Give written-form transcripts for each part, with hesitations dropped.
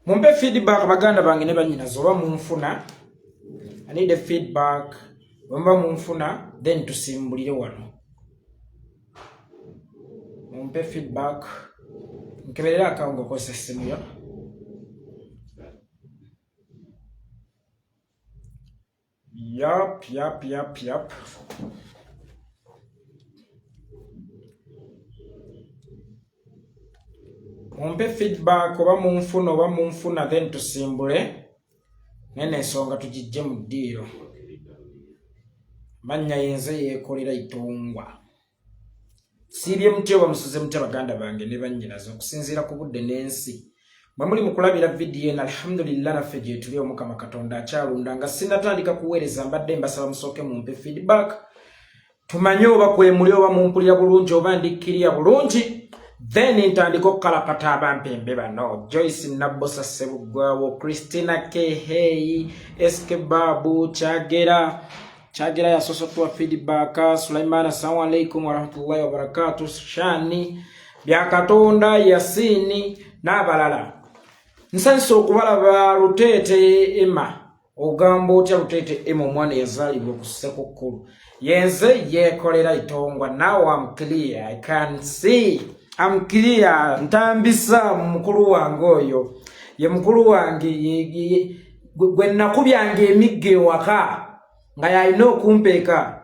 Mumpe feedback baganda bange ne banyinazo oba munfuna. I need a feedback. Wamba munfuna then tusimbulire wano. Mumpe feedback. Nkeberera akango ko system yo. Yup. Mumpe feedback oba munfuna then tusimbule. Nene ensonga tugijje mu ddiiro. Manya yenze Yekolera Itongwa. Sirye mutyo bamusuze mutya baganda bange ne bannyinazo okusinziira ku budde n'ensi. Mwe muli mu kulabira vidiyo eno alhamdulillah naffe gye tuli Omukama Katonda akyalunda nga sinnatandika kuweereza mbadde mbasaba musooke mumpe feedback. Tumanye oba kwe muli oba mumpulira bulungi oba ndikkirira bulungi. Then ntandika okukalapata abampembe bano. Joyce Nabbosa Sebugwawo, Christina K. SK Babu, Chagera ya sosotwa feedback. Sulaimana assalamu alaikum warahmatullahi wabarakatuh. Shani Byakatonda Yasini n'abalala. Nsanso okubalaba Lutete Emma. Ogambo otya Lutete Emma omwana yazaalibwa ku Ssekukulu. Yenze Yekolera Itongwa. Now I'm clear. I can see. I'm clear. Ntambisa mukulu wange oyo. Ye mukulu wange gwe nakubyange emigge waka. Nga yalina okumpeeka.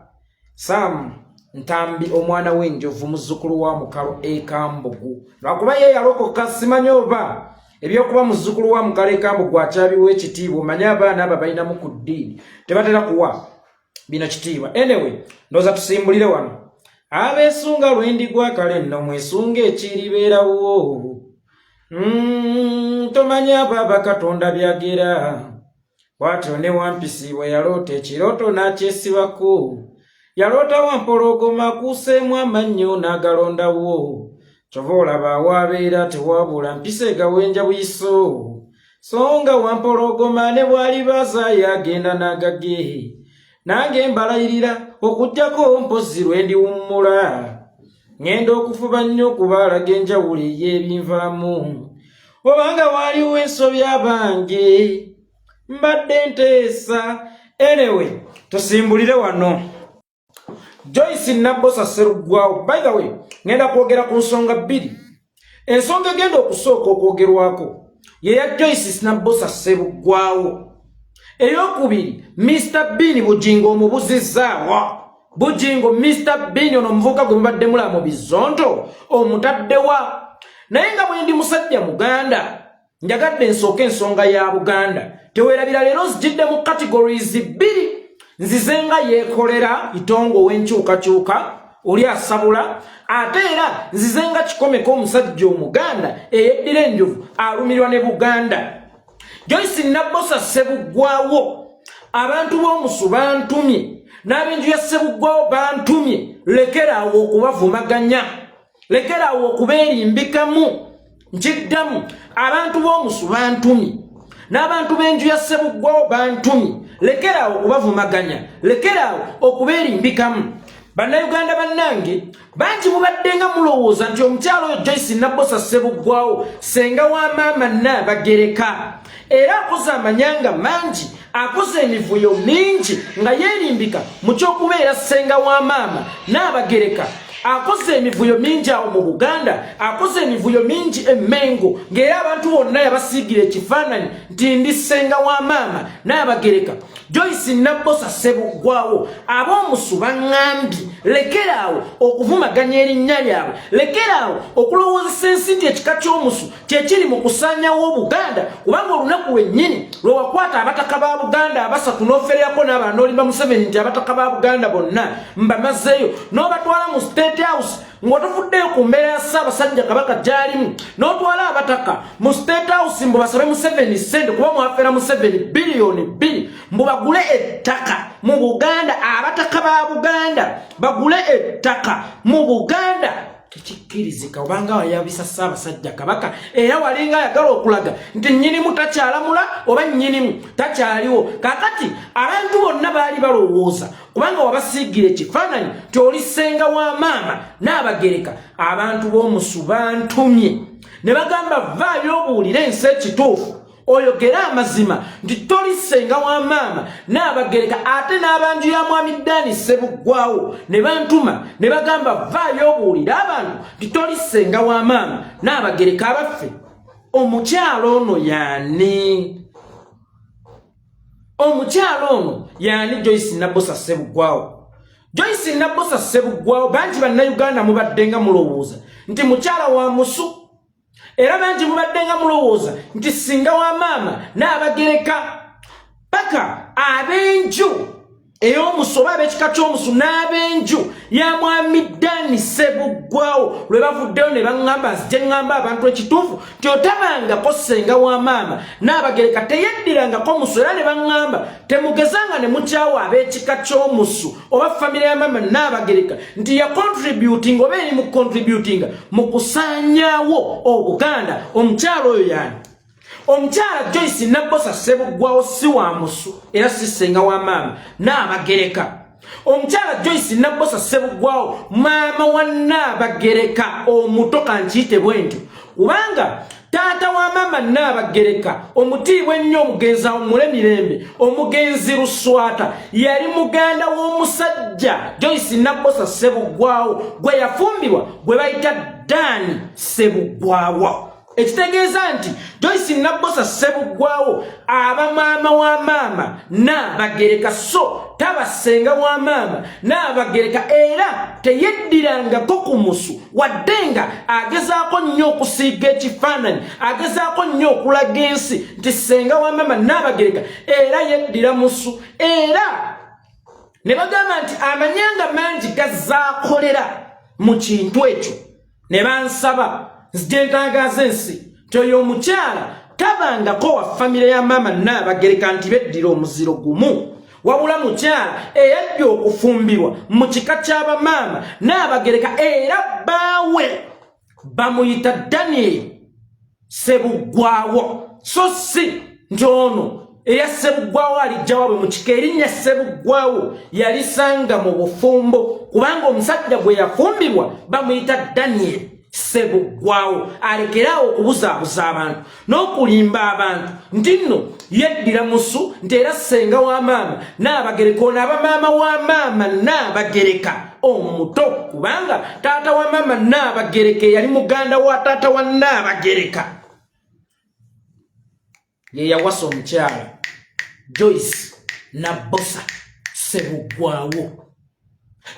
Sam Ntambi omwana w'enjovu muzzukulu wa Mukalo Ekambogu. Lwakuba ye yalokoka simanyi oba ebyokuba muzzukulu wa Mukalo Ekambogu akyabiwa ekitiibwa. Omanyi abaana abo balinamu ku ddiini tebatera kuwa bino kitiibwa. Anyway, ndowooza tusimbulire wano. Abeesunga lwendigwa kale nno mwesunga ekiribeerawo. Tomanya baba Katonda byagera. Watyo ne Wampisi bwe yaloota ekirooto n'akyesibako. Yaloota Wampologoma kuuseemu amannyo n'agalondawo. Kyova olaba awabeera tewabula mpisa egawenja buyiso. So nga Wampologoma ne bw'ali bazaayo agenda n'agage. Nange mbalayirira okujjako mpozi lwendiwummula. Ngenda okufuba nnyo okubaalaga enjawulo ey'ebinvaamu. Obanga waaliwo ensobi abange mbadde nteesa. Anyway, tusimbulire wano. Joyce Nabbosa Sebugwawo. By the way, ngenda kwogera ku nsonga bbiri. Ensonga egenda okusooka okwogerwako ye ya Joyce Nabbosa Sebugwawo. Eyokubiri, Mr. Bean Bujingo omubuzizaawa. Bujingo Mr. Bean ono omuvubuka gwe mubadde mulaba mu bizonto omutaddewa. Naye nga bwe ndi musajja Muganda njagadde nsooke ensonga ya Buganda. Teweerabira leero nzijidde mu categories bbiri. Nzizenga Yekolera Itongwa ow'enkyukakyuka oli asabula. Ate era nzizenga Kikomeko omusajja Omuganda eyeddira enjovu alumirwa ne Buganda. Joyce Nabbosa Sebugwawo. Abantu b'omusu bantumye n'ab'enju ya Sebugwawo bantumye. Lekerawo okubavumaganya. Lekerawo okubeerimbikamu. Nkiddamu abantu b'omusu bantumye n'abantu b'enju ya Sebugwawo bantumye. Lekerawo okubavumaganya. Lekerawo okubeerimbikamu. Bannayuganda bannange bangi mubadde nga mulowooza nti omukyalo oyo Joyce Nabbosa Sebugwawo Ssenga wa maama Nabagereka. Era akoze amanyanga mangi, akoze emivuyo mingi nga yeerimbika mu ky'okubeera Ssenga wa maama Nabagereka. Akoze emivuyo mingi awo mu Buganda, akoze emivuyo mingi emmengo ng'era abantu bonna yabasiigira ekifaananyi nti ndi Ssenga wa maama Nabagereka. Joyce Nabbosa Sebugwawo ab'omusu baŋŋambye lekerawo okuvumaganya erinnya lyabwe. Lekerawo okulowoozesa ensi nti ekika ky'omusu kyekiri mu kusaanyawo Buganda, kubanga olunaku lwennyini lwe wakwata abataka ba Buganda abasatu n'ofererako n'abalala n'olimba Museveni nti abataka ba Buganda bonna mbamazeeyo n'obatwala mu State House ng'otofuddeyo ku mbeera ya Ssaabasajja Kabaka gy'alimu, n'otwala abataka mu State House mbu basabe Museveni ssente kuba mwafera Museveni biliyoni 2 mbu bagule ettaka mu Buganda. Abataka ba Buganda bagule ettaka mu Buganda. Tekikkirizika obanga wayabisa Ssaabasajja Kabaka era walinga ayagala okulaga nti nnyinimu takyalamula oba nnyinimu takyaliwo. Kakati abantu bonna baali balowooza kubanga wabasiigira ekifaananyi nti oli Ssenga wa maama Nabagereka. Abantu b'omusu bantumye ne bagamba vaayo obuulire ensi ekituufu. oyogera amazima nti toli Ssenga wa maama Nabagereka ate n'abanju ya mwami Dani Ssebuggwawo ne bantuma ne bagamba vaayo obuulira abantu nti toli Ssenga wa maama Nabagereka abaffe. Omukyalo ono yani? Omukyalo ono yani Joyce Nabbosa Ssebuggwawo. Joyce Nabbosa Ssebuggwawo bangi bannayuganda mubaddenga mulowooza nti mukyala wa musu. Era bangi mubaddenga mulowooza nti singa wa maama Nabagereka paka abenju ey'omusoba ab'ekika ky'omusu n'abenju ya mwami Dani Ssebuggwawo lwe bavuddeyo ne baŋŋamba nzije ŋŋamba abantu ekituufu nti otabangako Ssenga wa maama Nabagereka teyeddirangako musu. Era ne baŋŋamba temugezanga ne mukyawa ab'ekika ky'omusu oba famire ya maama Nabagereka nti ya contributing oba eri mu contributing mu kusaanyaawo Obuganda. Omukyalo oyo yani? Omukyala Joyce Nabbosa Ssebuggwawo si wa musu era si Ssenga wa maama Nabagereka. Omukyala Joyce Nabbosa Ssebuggwawo maama wa Nabagereka omuto kankiyite bwentyo kubanga taata wa maama Nabagereka omutiibwa ennyo omugenzi awummule mirembe omugenzi Luswata yali muganda w'omusajja Joyce Nabbosa Ssebuggwawo gwe yafumbirwa gwe bayita Dani Ssebuggwawo. Ekitegeeza nti Joyce Nabbosa Ssebuggwawo aba maama wa maama Nabagereka so taba Ssenga wa maama Nabagereka era teyeddirangako ku musu waddenga agezaako nnyo okusiiga ekifaananyi agezaako nnyo okulaga ensi nti Ssenga wa maama Nabagereka era yeddira musu. Era ne bagamba nti amanyanga mangi gazaakolera mu kintu ekyo ne bansaba nzije ntangaaza ensi nti oyo omukyala tabangako wa famire ya maama Nabagereka nti beddira omuziro gumu wabula mukyala eyajja okufumbirwa mu kika ky'abamaama Nabagereka era bbaawe bamuyita Daniel Ssebuggwawo so si nti ono eya Ssebuggwawo alijja wabwe mu kika erinnya Ssebuggwawo yalisanga mu bufumbo kubanga omusajja gwe yafumbirwa bamuyita Daniel Ssebuggwawo. Alekerawo okubuzaabuza abantu n'okulimba abantu nti nno yeddira musu nti era Ssenga wa maama Nabagereka ono aba maama wa maama Nabagereka omuto kubanga taata wa maama Nabagereka yali muganda wa taata wa Nabagereka ye yawasa omukyala Joyce Nabbosa Ssebuggwawo.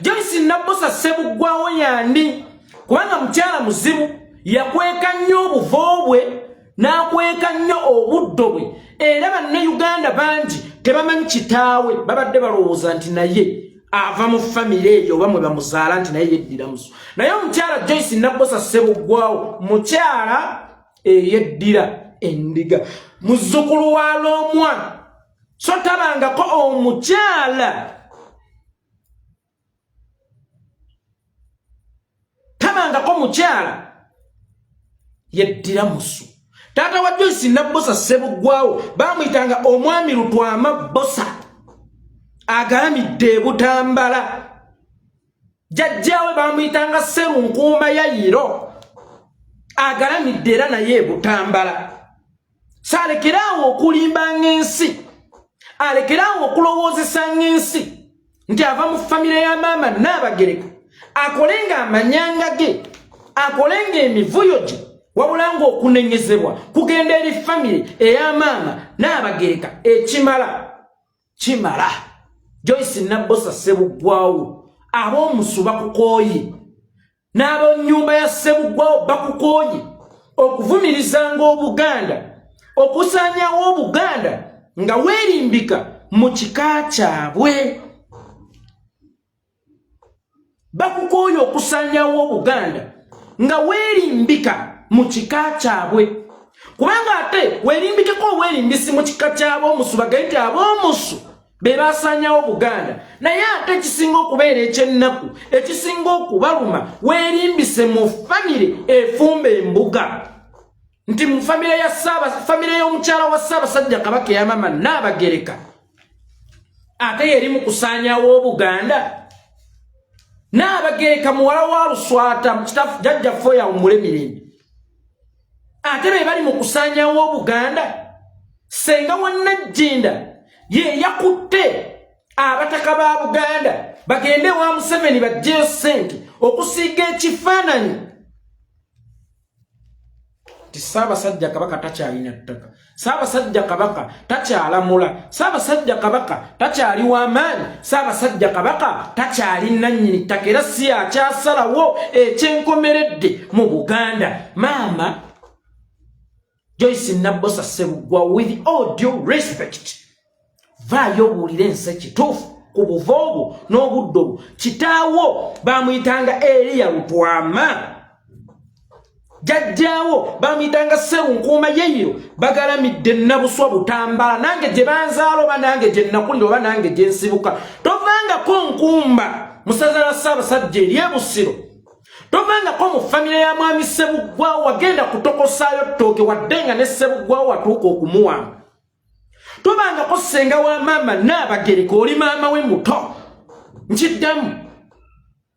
Joyce Nabbosa Ssebuggwawo yani? Kubanga mukyala muzibu yakweka nnyo obuvo bwe n'akweka nnyo obuddo bwe era bannayuganda bangi tebamanyi kitaawe babadde balowooza nti naye ava mu famire eyo oba mwe bamuzaala nti naye yeddira musu. Naye omukyala Joyce Nabbosa Ssebuggwawo mukyala eyeddira endiga muzzukulu wa Lomwana so tabangako omukyala tabangako mukyala yeddira musu. Taata wa Joyce Nabbosa Ssebuggwawo bamuyitanga omwami Lutwama Bbosa agalamidde Butambala. Jjajjaawe bamuyitanga Sserunkuuma Yayiro agalamidde era naye Butambala. Saalekerawo okulimba ng'ensi alekerawo okulowoozesa ng'ensi nti ava mu famire ya maama Nabagereka akolenga amanyanga ge akolenga emivuyo gye wabula ng'okunenyezebwa kugenda eri famire eya maama Nabagereka kimala. Joyce Nabbosa Ssebuggwawo ab'omusu bakukooye n'ab'ennyumba ya Ssebuggwawo bakukooye okuvumirizanga Obuganda okusaanyawo Obuganda nga weerimbika mu kika kyabwe. Bakukooye okusaanyawo Obuganda nga weerimbika mu kika kyabwe kubanga ate weerimbikeko weerimbisi mu kika ky'ab'omusu bagaye nti ab'omusu be basaanyawo Buganda naye ate ekisinga okubeera ekyennaku ekisinga okubaluma weerimbise mu famire efumba embuga nti mu famire ya famire y'omukyala wa Ssaabasajja Kabaka eya maama Nabagereka ate yeri mu kusaanyawo Buganda. Nabagereka muwala wa Luswata mukitafu jjajjaffe yawummule mirembe ate be bali mu kusaanyawo Buganda Ssenga wa Najjinda ye yakutte abataka ba Buganda bagende wa Museveni bajjeyo ssente okusiiga ekifaananyi ti Ssaabasajja Kabaka takyalina ttaka, Ssaabasajja Kabaka takyalamula, Ssaabasajja Kabaka takyali w'amaanyi, Ssaabasajja Kabaka takyali nannyini ttaka era si akyasalawo ekyenkomeredde mu Buganda. Maama Joyce Nabbosa Ssebuggwa, with all due respect, vaayo obuulire ensi ekituufu ku buvo obwo n'obudde obwo. Kitaawo bamuyitanga Eriya Lutwama, jajjaawo bamuyitanga Sserunkuuma Yeyiro, bagalamidde Nabuswa Butambala. Nange gye banzaala oba nange gye nakulira oba nange gye nsibuka. Tovangako Nkumba musaza wa Ssaabasajja eri Busiro, tovangako mu famire ya mwami Ssebuggwawo wagenda kutokosaayo ttooke wadde nga ne Ssebuggwawo watuuka okumuwanga. Tovangako Ssenga wa maama Nabagereka, oli maama we muto nkiddamu.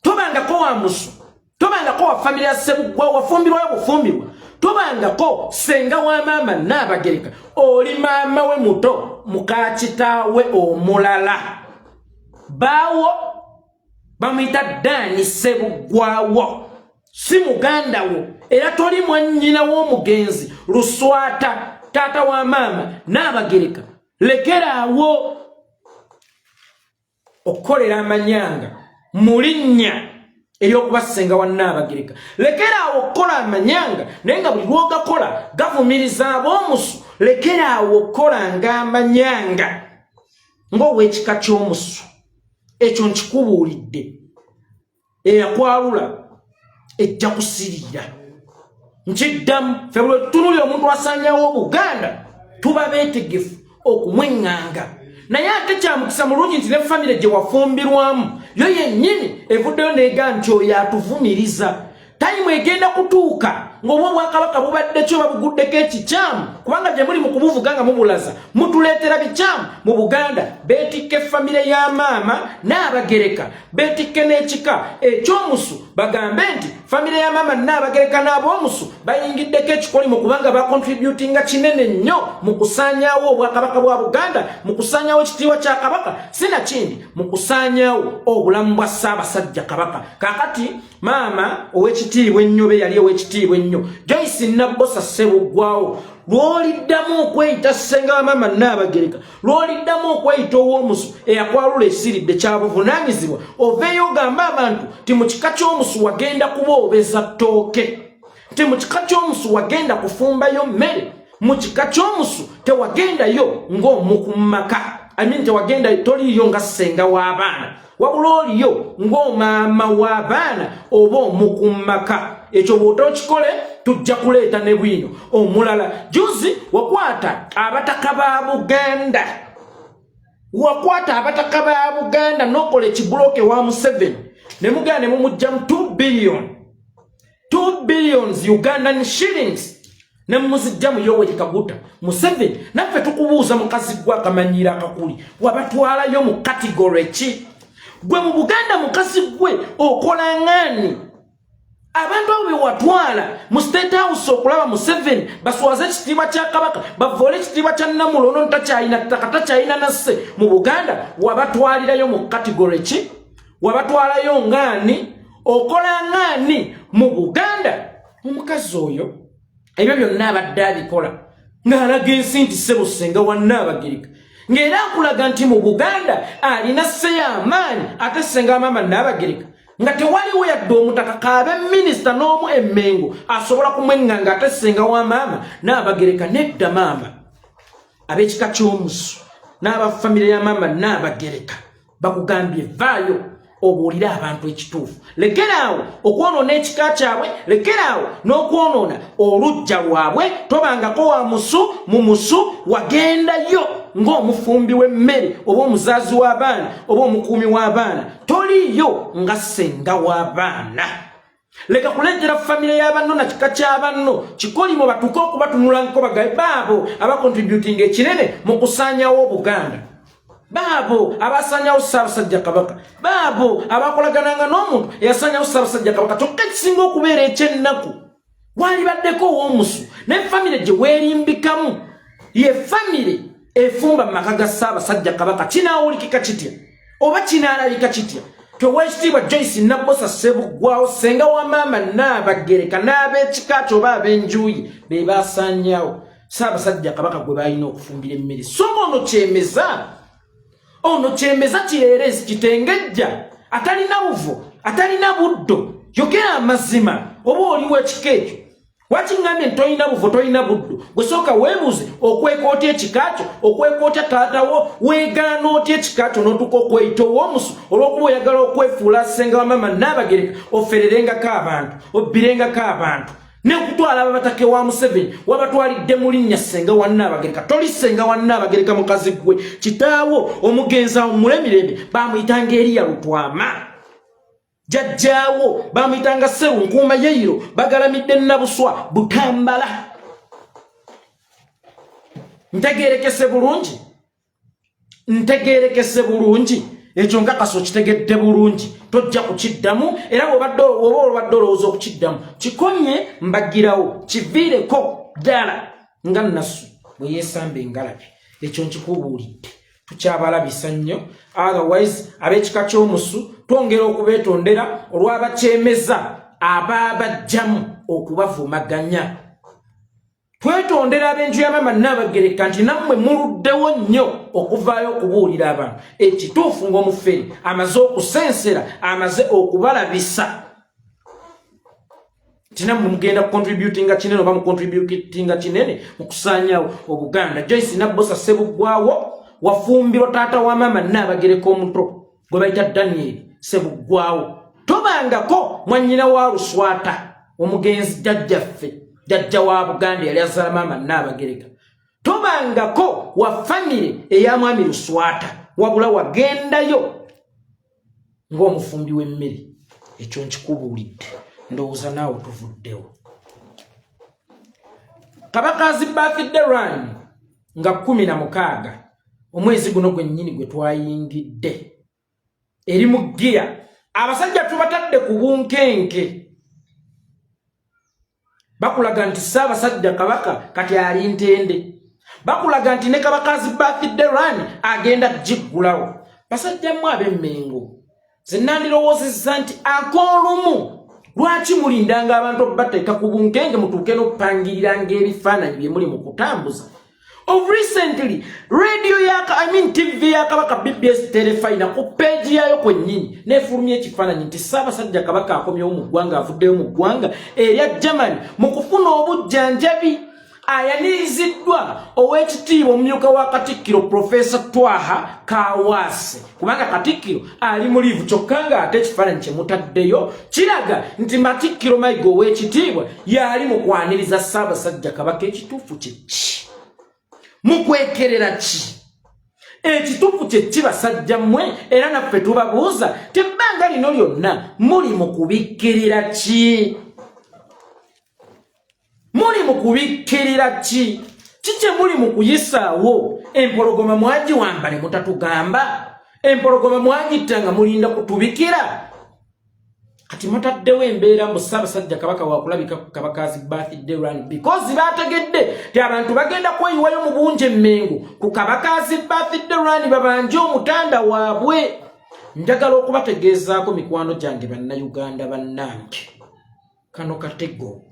Tovangako wa Musu, tovangako wa famire ya Ssebuggwawo wafumbirwayo bufumbirwa. Tovangako Ssenga wa maama Nabagereka, oli maama we muto muka kitaawe omulala. Baawo bamuyita Dani Ssebuggwawo, si muganda wo era toli mwannyina w'omugenzi Luswata taata wa maama Nabagereka. Lekerawo okukolera amanyanga mu linnya ery'okuba Ssenga wa Nabagereka. Lekerawo okukola amanyanga naye nga buli lw'ogakola gavumiriza ab'omusu. Lekerawo okukola ng'amanyanga ng'ow'ekika ky'omusu. Ekyo nkikubuulidde, eyakwalula ejja kusirira. Nkiddamu, ffe bwe tutunulira omuntu asaanyawo Buganda tuba beetegefu okumweŋŋanga. Naye ate kyamukisa mulungi nti ne famire gye wafumbirwamu yo yennyini evuddeyo n'ega nti oyo atuvumiriza. Tayimu egenda kutuuka ng'obwa Obwakabaka bubadde kyo babuguddeko ekikyamu, kubanga gye muli mu kubuvuga nga mubulaza mutuleetera bikyamu mu Buganda. Beetikke famire ya maama Nabagereka, beetikke n'ekika eky'omusu, bagambe nti famire ya maama Nabagereka n'ab'omusu bayingiddeko ekikolimo kubanga bakontributinga kinene nnyo mu kusaanyaawo Obwakabaka bwa Buganda, mu kusaanyaawo ekitiibwa kya Kabaka, sinakindi mu kusaanyaawo obulamu bwa Ssaabasajja Kabaka. Kaakati maama ow'ekitiibwa ennyo be yali ow'ekitiibwa ennyo Joyce Nabbosa Ssebuggwawo, lw'oliddamu okweyita Ssenga wa maama Nabagereka, lw'oliddamu okweyita ow'omusu eyakwalula esiridde, kya buvunaanyizibwa oveeyo ogamba abantu ti mu kika ky'omusu wagenda kuboobeza ttooke, ti mu kika ky'omusu wagenda kufumbayo mmere, mu kika ky'omusu tewagendayo ng'omukummaka. Tewagenda, toliyo nga Ssenga w'abaana, wabula oliyo ng'omaama w'abaana oba omukummaka. Ekyo bw'otokikole tujja kuleeta ne bwino omulala. Juzi wakwata abataka ba Buganda, abataka ba Buganda n'okola ekibuloke wa Museveni ne mugenda ne mumugyamu 2 billions Ugandan shillings ne mumuzijjamu Yoweri Kaguta Museveni. Naffe tukubuuza mukazi gwa akamanyiira akakuli, wabatwalayo mu category ki? Gwe mu Buganda mukazi gwe okola ng'ani? Abantu abo bewatwala mu State House okulaba Museveni baswaze ekitiibwa kya Kabaka, bavole ekitiibwa kya Namulono takyalina ttaka, takyalina nasse. Mu Buganda wabatwalirayo mu category ki? Wabatwalayo ng'ani? Okola ng'ani mu Buganda? Omukazi oyo ebyo byonna abadde abikola ng'alaga ensi nti ssebo Ssenga wa Nabagereka, ng'era akulaga nti mu Buganda alina sse y'amaanyi ate Ssenga wa maama Nabagereka, nga tewaliwo yadde omutaka kaabe minisita n'omu emmengo asobola kumweŋŋanga ate Ssenga wa maama Nabagereka. Nedda maama ab'ekika ky'omusu n'abafamire ya maama Nabagereka bakugambye vaayo obuulire abantu ekituufu. Lekerawo okwonoona ekika kyabwe, lekerawo n'okwonoona olujja lwabwe. Tobangako wa musu mu musu wagendayo ng'omufumbi w'emmere oba omuzaazi w'abaana oba omukuumi w'abaana, toliyo nga Ssenga w'abaana. Leka kuleetera famire y'abanno na kika ky'abanno kikolimo batuuke okubatunulangako bagaye baabo abakontributinga ekinene mu kusaanyawo Buganda, baabo abasaanyawo Ssaabasajja Kabaka, baabo abakolagananga n'omuntu eyasaanyawo Ssaabasajja Kabaka. Kyokka ekisinga okubeera ekyennaku waalibaddeko ow'omusu ne famire gye weerimbikamu ye family efumba makaga Ssaabasajja Kabaka kinaawulikika kitya oba kinaalabika kitya Oweekitiibwa Joyce Nabbosa Ssebuggwawo Ssenga wa maama Nabagereka n'ab'ekika kye oba ab'enjuuyi be baasaanyaawo Ssaabasajja Kabaka gwe baalina okufumbira emmere so ono kyemeza kireerezi kitengejja atalina buvo atalina buddo yogera amazima oba oliwo ekika ekyo wakiŋŋambye nti tolina buvo tolina buddo gwe sooka weebuuze okwekootya ekika kyo okwekootya taatawo weegaana otya ekika kyo n'otuuka okweyita ow'omusu olw'okuba oyagala okwefuula Ssenga wa maama Nabagereka ofererengako abantu obbirengako abantu nekutwala ababatake wa Museveni wabatwalidde mu linnya Ssenga wa Nabagereka toli Ssenga wa Nabagereka mukazi gwe kitaawo omugenzi omulemirembe bamuyitanga Eriya Lutwama jajjaawo bamuyitanga Sseru Nkuuma Yeyiro bagalamidde Nabuswa Butambala ntegeerekese bulungi ekyo nkakaso kitegedde bulungi tojja kukiddamu era obadde olowooza okukiddamu kikonye mbagirawo kiviireko ddala nga Nassu bwe yeesamba engalabi ekyo nkikubuulidde tukyabalabisa nnyo otherwise ab'ekika ky'omusu twongera okubeetondera olw'abakyemeza abaabajjamu okubavumaganya twetondera ab'enju ya maama Nabagereka nti nammwe muluddewo nnyo okuvaayo okubuulira abantu ekituufu ng'omufere amaze okusensera amaze okubalabisa nti nammwe mugenda kucontributinga kinene oba mucontributinga kinene mu kusaanyaawo Obuganda. Joyce Nabbosa Ssebuggwawo wafumbirwa taata wa maama Nabagereka omuto gwe bayita Daniel Ssebuggwawo tobangako mwannyina wa Luswata omugenzi jjajja wa Buganda yali azaala maama Nabagereka tobangako wa family eya mwami Luswata wabula wagendayo ng'omufumbi w'emmere ekyo nkikubuulidde ndowooza naawe tuvuddewo. Kabakazi birthday run nga 16 omwezi guno gwennyini gwe twayingidde eri mu gira abasajja tubatadde ku bunkenke bakulaga nti Ssaabasajja Kabaka kati ali ntende bakulaga nti ne Kabakazi birthday run agenda giggulawo basajja mmwe ab'Emmengo ze nandirowoozezza nti ak'olumu lwaki mulindanga abantu okubateeka ku bunkenke mutuuke n'okupangiriranga ebifaananyi bye muli mu kutambuza. Of recently, radio TV ya Kabaka BBS telefina ku page yayo kwennyini nefulumya ekifaananyi nti Ssaabasajja Kabaka akomyewo mu ggwanga avuddeyo mu ggwanga erya Germany mu kufuna obujjanjabi ayaniriziddwa Oweekitiibwa omumyuka wa Katikkiro Professor Twaha Kaawaase kubanga Katikkiro ali mu liivu kyokka nga ate ekifaananyi kye mutaddeyo kiraga nti Matikkiro Mayiga Oweekitiibwa yali mu kwaniriza Ssaabasajja Kabaka ekituufu kye ki mukwekerera ki ekituufu kye ki basajja mmwe era naffe tubabuuza tebbanga lino lyonna muli mu kubikkirira ki muli mu kubikkirira ki kikye muli mu kuyisaawo empologoma mwagiwamba ne mutatugamba empologoma mwagittanga mulinda kutubikira kati mutaddewo embeera mu Ssaabasajja Kabaka wakulabika ku Kabakazi birthday run because bategedde ti abantu bagenda kweyiwayo mu bungi Emmengo ku Kabakazi birthday run babanje omutanda waabwe. Njagala okubategeezaako mikwano gyange bannayuganda bannange kano katego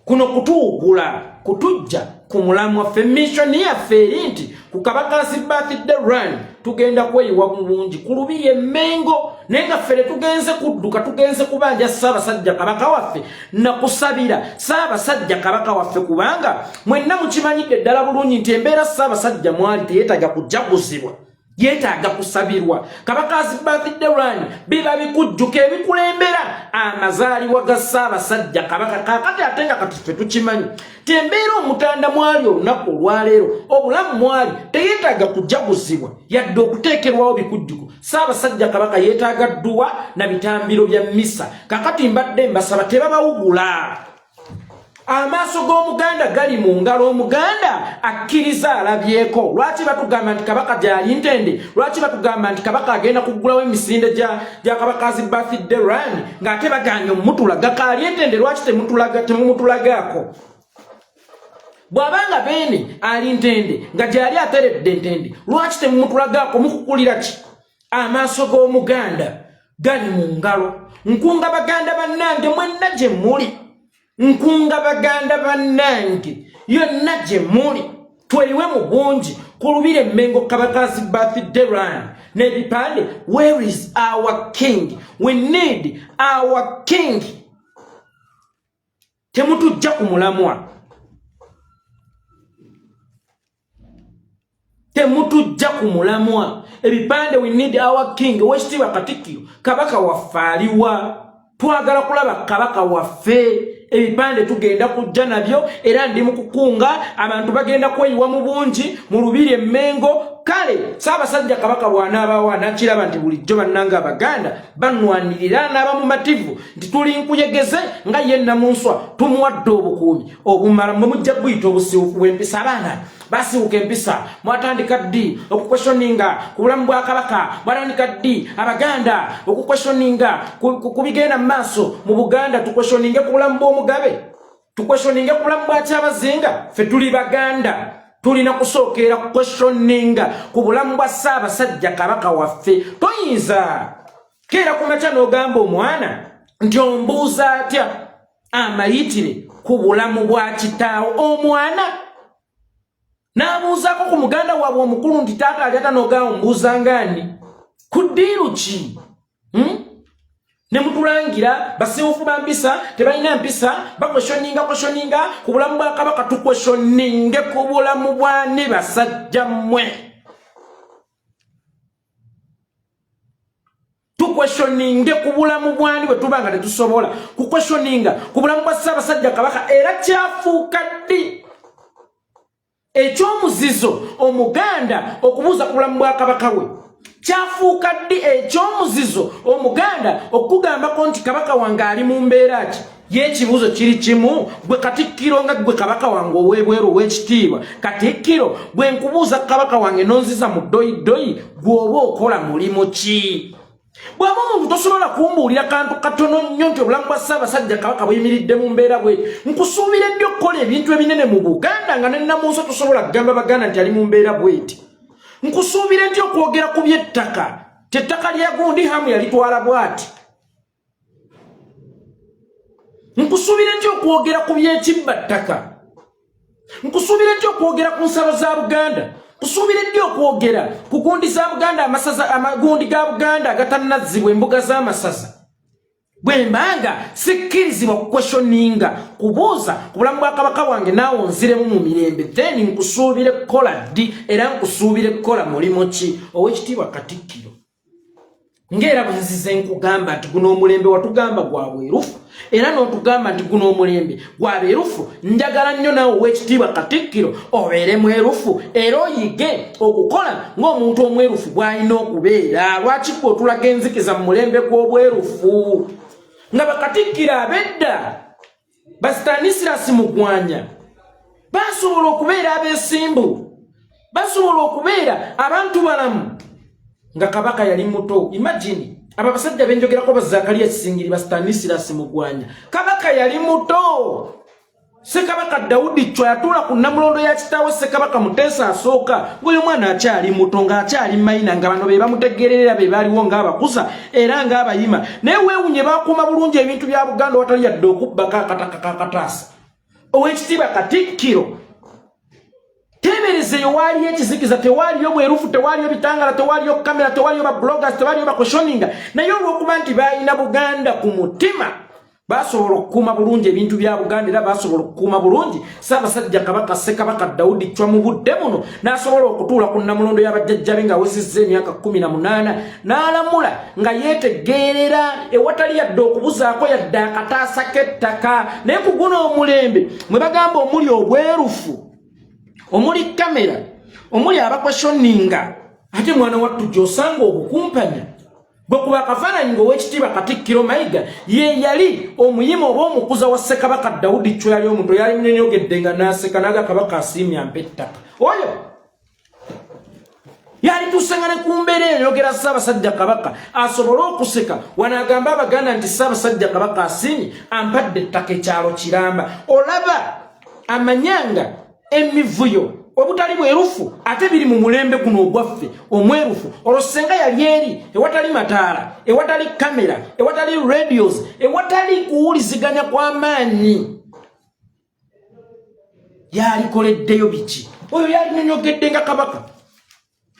kuno kutuugula kutujja ku mulamwa waffe mission yaffe eri nti ku Kabakazi birthday run tugenda kweyiwa mu bungi ku Lubiri Emmengo naye nga ffe tugenze kudduka tugenze kubanja Ssaabasajja Kabaka waffe nakusabira Ssaabasajja Kabaka waffe kubanga mwenna mukimanyidde ddala bulungi nti embeera Ssaabasajja mwali teyeetaaga kujjaguzibwa yeetaaga kusabirwa. Kabakazi birthday run biba bikujjuka ebikulembera amazaalibwa ga Ssaabasajja Kabaka kakati ate nga kati ffe tukimanyi tembeera omutanda mwali olunaku olwaleero obulamu mwali teyeetaaga kujjaguzibwa yadde okuteekerwawo bikujjuko. Ssaabasajja Kabaka yeetaaga dduwa na bitambiro bya mmisa kakati mbadde mbasaba tebabawugula amaaso g'Omuganda gali mu ngalo Omuganda akkiriza alabyeko. Lwaki batugamba nti Kabaka gyali ntende? Lwaki batugamba nti Kabaka agenda kuggulawo emisinde gya Kabakazi birthday run ng'ate baganye omutulaga kaali entende? Lwaki temumutulagaako? bwabanga bene ali ntende nga gyali ateredde ntende lwaki temumutulagako mukukulira ki amaaso g'omuganda gali mu ngalo nkunga baganda bannange mwenna gye muli nkunga baganda bannange yonna gye muli tweriwe mu bungi kulubira emmengo kabakazi birthday run n'ebipande where is our king we need our king temutujja kumulamwa temutujja kumulamwa ebipande we need our king wekitiibwa Katikkiro kabaka waffe aliwa twagala kulaba kabaka waffe ebipande tugenda kujja nabyo era ndi mu kukunga abantu bagenda kweyiwa mu bungi mu lubiri emmengo kale Ssaabasajja kabaka bw'anaabaawo nakiraba nti bulijjo bannanga abaganda banwanirira n'abamu mativu nti tuli nkuyegeze nga ye Namunswa tumuwadde obukuumi obumala mwe mujja buyita obusiiwuufu bw'empisa abaana basiiwuka empisa mwatandika ddi okukweshoninga ku bulamu bwa kabaka mwatandika ddi abaganda okukweshoninga ku bigenda mu maaso mu Buganda tukweshoninge ku bulamu bw'omugabe tukweshoninge ku bulamu bwa Kyabazinga ffe tuli baganda tulina kusookera questioninga ku bulamu bwa Ssaabasajja kabaka waffe toyinza keera ku makya n'ogamba omwana nti ombuuza atya amayitire ku bulamu bwa kitaawo omwana n'abuuzaako ku muganda waabwe omukulu nti taata ali ata n'ogamba ombuuza ngani ku ddiiru ki ne mutulangira basiiwuufu ba mpisa tebalina mpisa bakweshoninga ku bulamu bwa kabaka tukweshoninge ku bulamu bwani basajja mmwe tukweshoninge ku bulamu bwani bwe tuba nga tetusobola kukweshoninga ku bulamu bwa Ssaabasajja kabaka era kyafuuka ddi ekyomuzizo omuganda okubuuza ku bulamu bwa kabaka we kyafuuka ddi ekyomuzizo omuganda okugambako nti kabaka wange ali mu mbeera ki y'ekibuuzo kiri kimu gwe Katikkiro nga gwe kabaka wange ow'ebweru ow'ekitiibwa Katikkiro bwe nkubuuza kabaka wange nonziza mu ddoyidoyi gw'oba okola mulimu ki bw'aba omuntu tosobola kumbuulira kantu katono nnyo nti obulamu bwa Ssaabasajja kabaka buyimiridde mu mbeera bwe nkusuubira ddi okukola ebintu ebinene mu Buganda nga ne Namunswa tosobola kugamba baganda nti ali mu mbeera bweti nkusuubire nti okwogera ku by'ettaka tettaka lya gundi hamu yalitwala bwati nkusuubire nti okwogera ku by'ekibbattaka nkusuubire nti okwogera ku nsalo za Buganda nkusuubire nti okwogera ku gundi za Buganda amagundi ga Buganda agatannazzibwa embuga z'amasaza bwe mbanga sikkirizibwa kukweshoninga kubuuza ku bulamu bwa kabaka wange naawe onziremu mu mirembe then nkusuubire kukola ddi era nkusuubire kukola mulimu ki ow'ekitiibwa Katikkiro ng'era bwe nzize nkugamba nti guno omulembe watugamba gwa bwerufu era n'otugamba nti guno omulembe gwa beerufu njagala nnyo naawe ow'ekitiibwa Katikkiro obeere mwerufu era oyige okukola ng'omuntu omwerufu bw'alina okubeera lwaki gwe otulaga enzikiza mu mulembe gw'obwerufu nga Bakatikkiro abedda Basitanisirasi Mugwanya basobola okubeera abeesimbu basobola okubeera abantu balamu nga kabaka yali muto imagine aba basajja benjogerako bazakaliya kisingiri Basitanisirasi Mugwanya kabaka yali muto Ssekabaka Daudi Chwa yatula ku Namulondo ya kitaawe Ssekabaka Muteesa asooka ng'oyo mwana akyali muto ng'akyali mayina nga bano be bamutegererera be baaliwo ng'abakuza era ng'abayima naye weewunye bakuuma bulungi ebintu bya Buganda watali yadde okubbako akataasa ow'ekitiibwa Katikkiro teeberezeyo waaliyo ekizikiza tewaaliyo bwerufu tewaaliyo bitangala tewaaliyo kamera tewaaliyo babloggers tewaaliyo bakweshoninga naye olw'okuba nti baalina Buganda ku mutima basobola okukuuma bulungi ebintu bya Buganda era basobola okukuuma bulungi Ssaabasajja kabaka Ssekabaka Daudi Chwa mu budde buno n'asobola okutuula ku Namulondo y'abajjajja be ng'awezezza emyaka 18 n'alamula nga yeetegeerera ewatali yadde okubuzaako yadde akataasa k'ettaka naye ku guno omulembe mwe bagamba omuli obwerufu omuli kamera omuli abakweshoninga ate mwana wattu gy'osanga obukumpanya gwe kuba akafaananyi ng'ow'ekitiibwa Katikkiro Mayiga ye yali omuyima oba omukuza wa Ssekabaka Daudi Chwa yali omuntu yali munyonyogedde nga n'aseka naga kabaka asiimye ampa ettaka oyo yali tusenga ne ku mbeera eyo yogera Ssaabasajja kabaka asobole okuseka wanaagamba Abaganda nti Ssaabasajja kabaka asiimye ampadde ettaka ekyalo kiramba olaba amanyanga emivuyo obutali bwerufu ate biri mu mulembe guno ogwaffe omwerufu olwo Ssenga yali eri ewatali mataala ewatali kamera ewatali radios ewatali kuwuliziganya kw'amaanyi yalikoleddeyo biki oyo yalinyonyogedde nga kabaka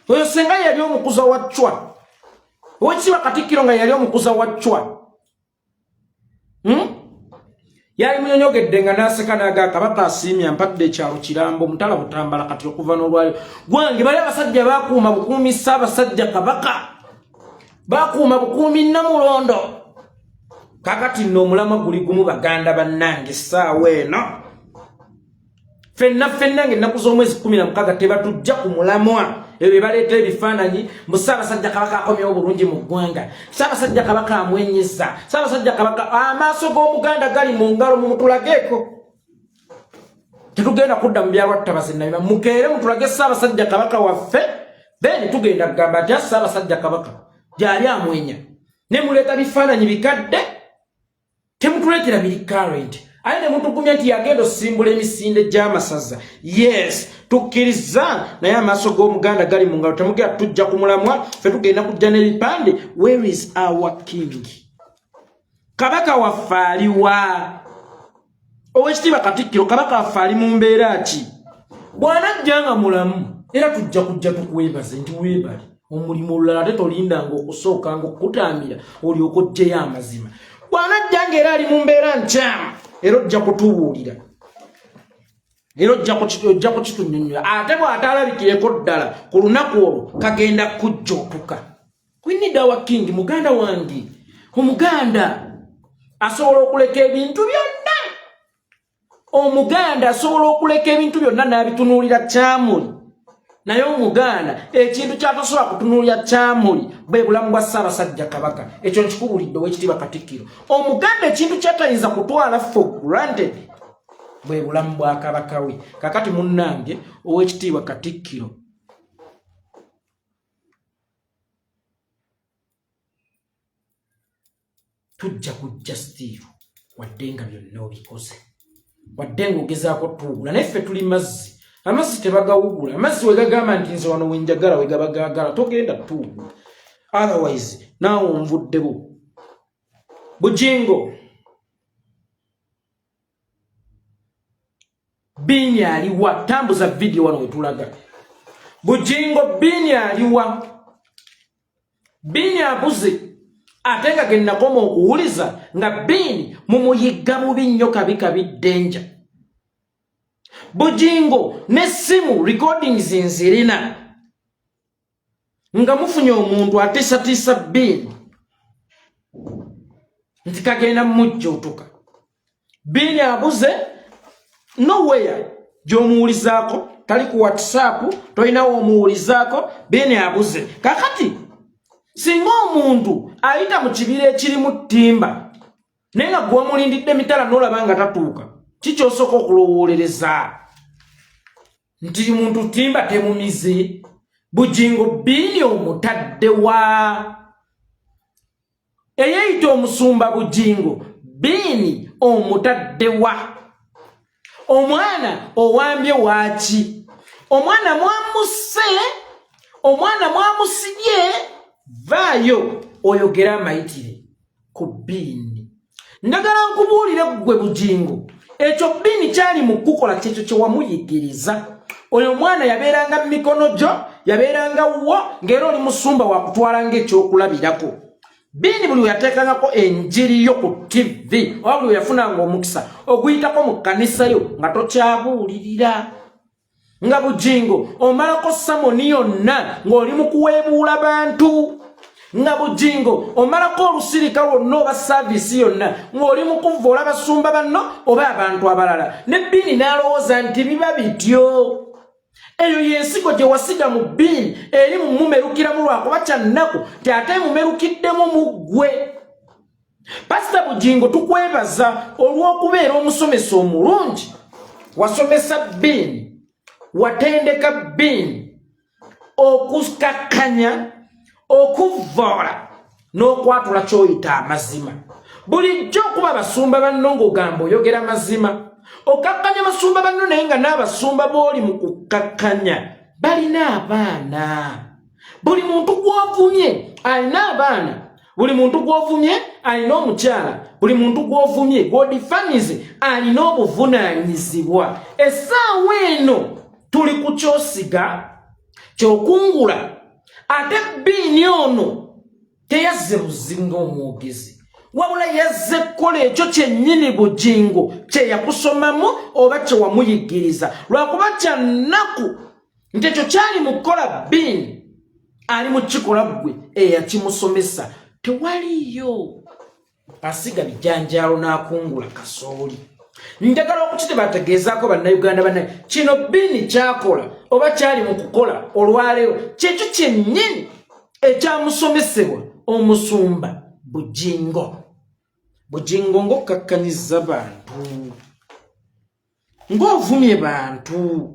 oyo Ssenga yali omukuza wa Chwa Owekitiibwa Katikkiro nga yali omukuza wa Chwa yali munyonyogedde nga n'aseka n'aga kabaka asiimye ampadde ekyalo Kirambo mutala Butambala kati okuva n'olwayo gwange bali abasajja bakuuma bukuumi Ssaabasajja Kabaka bakuuma bukuumi Namulondo kakati nno omulamwa guli gumu baganda bannange essaawa eno ffenna ng'ennaku z'omwezi 16 tebatujja ku mulamwa ebyo baleeta ebifaananyi mu Ssaabasajja Kabaka akomyewo obulungi mu ggwanga Ssaabasajja Kabaka amwenyeza Ssaabasajja Kabaka amaaso g'Omuganda gali mu ngalo mumutulageeko tetugenda kudda mu byalwa tutabazinnabiba mukeere mutulage Ssaabasajja Kabaka waffe then tugenda kugamba nti Ssaabasajja Kabaka gyali amwenya ne muleeta bifaananyi bikadde temutuleetera biri current aye ne mutugumya nti yagenda osimbula emisinde gy'amasaza yes tukkiriza naye amaaso g'Omuganda gali mu ngalo temugenda tujja ku mulamwa ffe tugenda kujja n'ebipande where is our king kabaka waffe aliwa Owekitiibwa Katikkiro kabaka waffe ali mu mbeera ki bw'anajja nga mulamu era tujja kujja tukwebaze nti weebale omulimu olulala ate tolindanga okusooka nga okutambira olyoka oggyeyo amazima bw'anajja nga era ali mu mbeera nkyamu era ojja kutubuulira era ojja kukitunnyonnyola ate bw'ataalabikireko ddala ku lunaku olwo kagenda kujjootuka we need our king muganda wange omuganda asobola okuleka ebintu byonna omuganda asobola okuleka ebintu byonna n'abitunuulira kyamuli naye omuganda ekintu ky'atasobola kutunuulira kyamuli bwe bulamu bwa Ssaabasajja Kabaka ekyo nkikubulidde Owekitiibwa Katikkiro omuganda ekintu ky'atayinza kutwala for granted bwe bulamu bwa kabaka we kakati munnange Owekitiibwa Katikkiro tujja kujja stiiru wadde nga byonna obikoze wadde ng'ogezaako tuwugula naye ffe tuli mazzi amazzi tebagawugula amazzi we gagamba nti nze wano wenjagala we gabagagala togenda tuwugula otherwise naawe onvuddebo Bujingo Bini aliwa tambuza video wano wetulaga Bujingo Bini aliwa Bini abuze atenga genda komo okuwuliza nga Bini mumuyigga bubi nnyo kabi denja Bujingo nesimu recordings nzirina nga mufunye omuntu atisa Bini nti kagenda mujjootuka Bini abuze nowhere gy'omuwulizaako tali ku WhatsApp toyinawo omuwulizaako Bini abuze kakati singa omuntu ayita mu kibira ekirimu ttimba naye nga gw'omulindidde emitala n'olaba nga tatuuka kikyosooka okulowoolereza nti muntu ttimba temumize Bujingo Bini omutadde wa eyeeyita omusumba Bujingo Bini omutadde wa omwana owambye waaki omwana mwamusibye vaayo oyogera amayitire ku Bini ndagala nkubuulire gwe Bujingo ekyo Bini kyali mu kukola kyekyo kye wamuyigiriza oyo mwana yabeeranga mu mikono gyo yabeeranga wo ng'era oli musumba wakutwala ng'ekyokulabirako Bini buli yateekangako enjiri yo ku TV oba buli yafunanga omukisa oguyitako mu kkanisa yo nga tokyabuulirira nga Bujingo omalako samoni yonna ng'oli mu kuweebuula bantu nga Bujingo omalako olusirika lwonna oba saavisi yonna ng'oli mu kuvoola basumba banno oba abantu abalala ne Bini n'alowooza nti biba bityo eyo yensigo gye wasiga mu Bini eri mu mumerukiramu lwakuba kyannaku ti ate mumerukiddemu mu ggwe Pasita Bujingo tukwebaza olw'okubeera omusomesa omulungi wasomesa Bini watendeka Bini okukakkanya okuvoola n'okwatula ky'oyita amazima bulijjo okuba basumba banno ng'ogamba oyogera mazima Okakkanya basumba banno naye nga n'abasumba b'oli mu kukakkanya balina abaana. Buli muntu gw'ovumye alina abaana. Buli muntu gw'ovumye alina omukyala. Buli muntu gw'ovumye gw'odifanize alina obuvunaanyizibwa. Essaawa eno tuli ku kyosiga ky'okungula. Ate bbiini ono teyazze buzinga omwogezi. Wabula yazze kukola ekyo kyennyini bugingo kye yakusomamu oba kye wamuyigiriza. Lwakuba kya nnaku nti ekyo kyali mu kukola bbiini ali mu kikola ggwe eyakimusomesa. Tewaliyo asiga bijanjaalo n'akungula kasooli. Njagala okukitebategeezaako bannayuganda bannaye kino bbiini kyakola oba kyali mu kukola olwaleero kyekyo kyennyini ekyamusomesebwa omusumba bugingo. Bugingo ng'okkakkanyizza bantu, ng'ovumye bantu,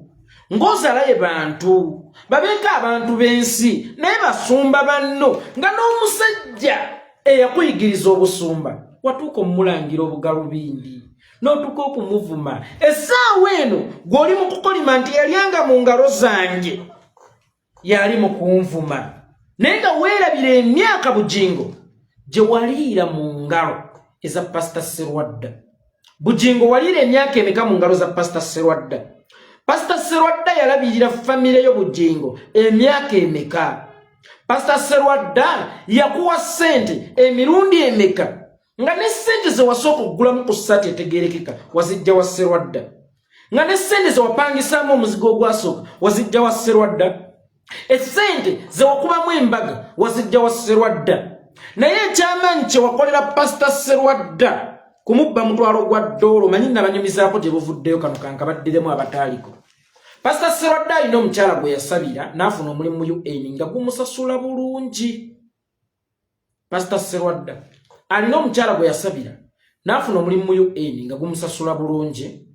ng'ozalaye bantu, babeeko abantu b'ensi naye basumba banno nga n'omusajja eyakuyigiriza obusumba watuuka omulangira obugalubindi n'otuuka okumuvuma. Essaawa eno gw'oli mu kukolima nti yalyanga mu ngalo zange yali mu kunvuma, naye nga weerabira emyaka bugingo gye waliira mu ngalo eza Pastor Sserwadda. Bugingo waliira emyaka emeka mu ngalo za Pastor Sserwadda? Pastor Sserwadda yalabirira famire yo bugingo emyaka emeka? Pastor Sserwadda yakuwa ssente emirundi emeka? Nga ne ssente ze wasooka okugulamu ku ssaati etegeerekeka wazijja wa Sserwadda? Nga ne ssente ze wapangisaamu omuzigo ogwasooka wazijja wa Sserwadda? Essente ze wakubamu embaga wazijja wa Sserwadda? Naye ekyamaanyi kye wakolera Pastor Sserwadda kumubba mutwalo gwa $, manyi nabanyumizaako gye buvuddeyo kano kankabaddiremu abataaliko. Pastor Sserwadda alina omukyala gwe yasabira n'afuna omulimu mu UN nga gumusasula bulungi. Pastor Sserwadda alina omukyala gwe yasabira n'afuna omulimu mu UN nga gumusasula bulungi.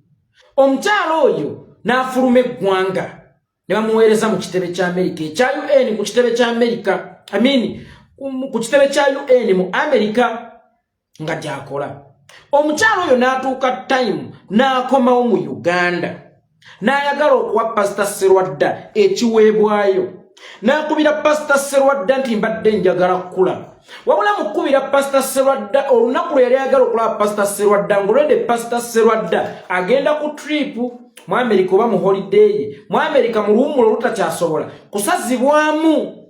Omukyala oyo n'afuluma eggwanga ne bamuweereza mu kitebe kya Amerika ekya UN, ku kitebe kya Amerika ku kitebe kya UN mu Amerika nga gyakola. Omukyala oyo n'atuuka time n'akomawo mu Uganda n'ayagala okuwa Pastor Sserwadda ekiweebwayo. N'akubira Pastor Sserwadda nti mbadde njagala kukula. Wabula mu kukubira Pastor Sserwadda olunaku lwe yali ayagala okulaba Pastor Sserwadda ng'olwedde Pastor Sserwadda agenda ku trip mu Amerika oba mu holiday mu Amerika mu luwummulo lutakyasobola kusazibwamu.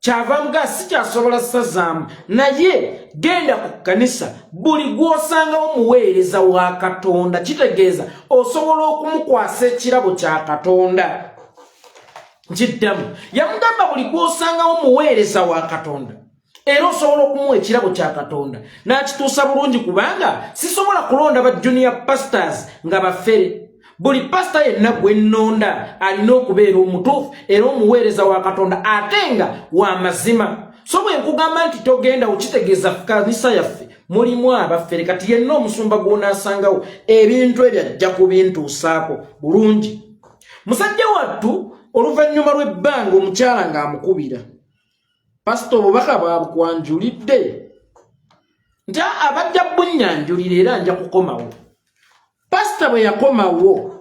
Kyava mga si kyasobola ssazaamu, naye genda ku kkanisa buli gw'osangawo muweereza wa Katonda kitegeeza osobola okumukwasa ekirabo kya Katonda. Nkiddamu yamugamba buli gw'osangawo muweereza wa Katonda era osobola okumuwa ekirabo kya Katonda n'akituusa bulungi, kubanga sisobola kulonda ba junior pastors nga bafere. Buli pastor yenna gwe nnonda alina okubeera omutuufu era omuweereza wa Katonda ate nga wa mazima. So bwe nkugamba nti togenda okitegeeza kanisa yaffe mulimu abafere, kati yenna omusumba gw'onaasangawo ebintu ebyo ajja kubintuusaako bulungi. Musajja wattu oluvannyuma lw'ebbanga omukyala ng'amukubira, pastor obubaka bwabukwanjulidde nti abajja bunnyanjulira era nja kukomawo. Pastor bwe yakomawo